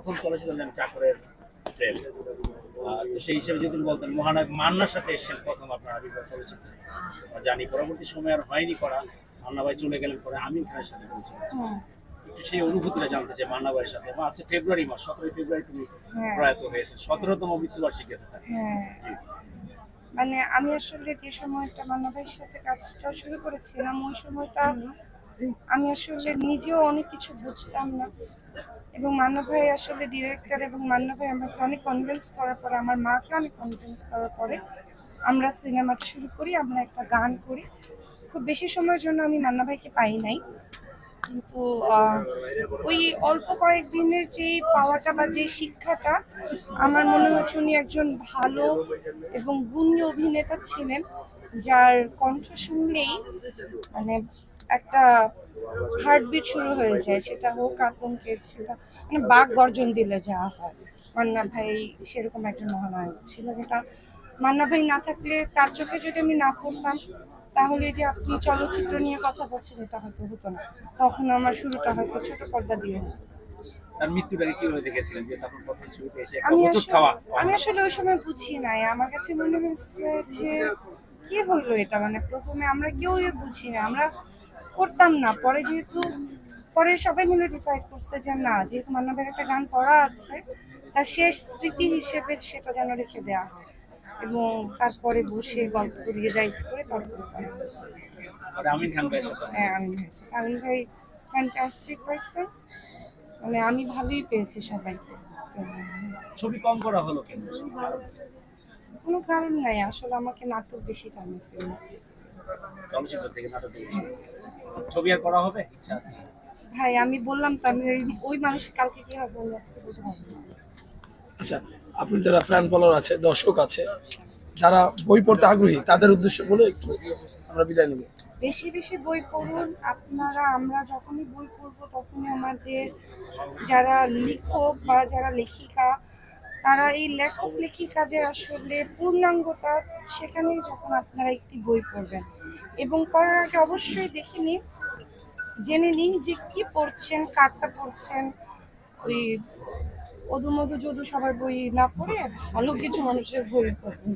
প্রথম চলচ্চিত্র জানি চাকরের প্রেম। তো সেই হিসেবে যদি বলতেন মহানায়ক মান্নার সাথে এসেছেন প্রথম আপনার আবির্ভাব চলচ্চিত্রে, জানি পরবর্তী সময় আর হয়নি করা, মান্না ভাই চলে গেলেন, পরে আমির খানের সাথে করেছিলেন। একটু সেই অনুভূতিটা জানতে চাই মান্না ভাইয়ের সাথে। এবং আজকে ফেব্রুয়ারি মাস, 17 ফেব্রুয়ারি তুমি প্রয়াত হয়েছে, 17তম মৃত্যুবার্ষিকী আছে তার। মানে আমি আসলে যে সময়টা মান্না ভাইয়ের সাথে কাজটা শুরু করেছিলাম, ওই সময়টা আমি আসলে নিজেও অনেক কিছু বুঝতাম না। এবং মান্না ভাই আসলে ডিরেক্টর, এবং মান্না ভাই আমাকে অনেক কনভিন্স করার পরে, আমার মাকে অনেক কনভিন্স করার পরে আমরা সিনেমাটা শুরু করি, আমরা একটা গান করি। খুব বেশি সময়ের জন্য আমি মান্না ভাইকে পাই নাই, কিন্তু ওই অল্প কয়েকদিনের যে পাওয়াটা বা যে শিক্ষাটা, আমার মনে হচ্ছে উনি একজন ভালো এবং গুণী অভিনেতা ছিলেন, যার কণ্ঠ শুনলেই মানে একটা হার্টবিট শুরু হয়ে যায়, সেটা হোক আতঙ্কে, সেটা মানে বাক গর্জন দিলে যা হয়। মান্না ভাই সেরকম একজন মহানায়ক ছিল, যেটা মান্না ভাই না থাকলে, তার চোখে যদি আমি না পড়তাম, তাহলে যে আপনি চলচ্চিত্র নিয়ে কথা বলছেন এটা হয়তো হতো না। তখন আমার শুরুটা হয়তো ছোট পর্দা দিয়ে হতো। তার মৃত্যুটাকে কিভাবে দেখেছিলেন, যে তখন প্রথম ছবিতে এসে একটা আমি হোঁচট আসলে খাওয়া? আমি আসলে ওই সময় বুঝি নাই, আমার কাছে মনে হয়েছে যে কি হইলো এটা, মানে প্রথমে আমরা কেউ বুঝি না, আমরা করতাম না। পরে যেহেতু পরে সবাই মিলে ডিসাইড করছে যে না, যেহেতু মান্না ভাইয়ের একটা গান করা আছে, তার শেষ স্মৃতি হিসেবে সেটা যেন রেখে দেওয়া হয়, এবং তারপরে বসে গল্প করিয়ে দায়িত্ব করে তারপরে করা হয়েছে। আর আমির খান ভাইয়ের সাথে? হ্যাঁ, আমিন ভাই ফ্যান্টাস্টিক পারসন, মানে আমি ভালোই পেয়েছি সবাইকে। ছবি কম করা হলো কেন? কোনো কারণ নাই, আসলে আমাকে নাটক বেশি টানে ফিল্ম। চলচ্চিত্র থেকে নাটকে ছবি আর করা হবে ইচ্ছা আছে? ভাই আমি বললাম তো, আমি ওই মানুষ কালকে কি হবে আমি আজকে বলতে পারবো না। আচ্ছা, আপনি যারা ফ্যান ফলোয়ার আছে, দর্শক আছে, যারা বই পড়তে আগ্রহী, তাদের উদ্দেশ্য বলে একটু আমরা বিদায় নেব। বেশি বেশি বই পড়ুন আপনারা। আমরা যখনই বই পড়বো তখনই আমাদের যারা লেখক বা যারা লেখিকা, তারা এই লেখক লেখিকাদের আসলে পূর্ণাঙ্গতা সেখানেই, যখন আপনারা একটি বই পড়বেন। এবং পড়ার আগে অবশ্যই দেখে নিন, জেনে নিন যে কি পড়ছেন, কারটা পড়ছেন। ওই অদু মধু যদু সবার বই না পড়ে ভালো কিছু মানুষের বই পড়ুন।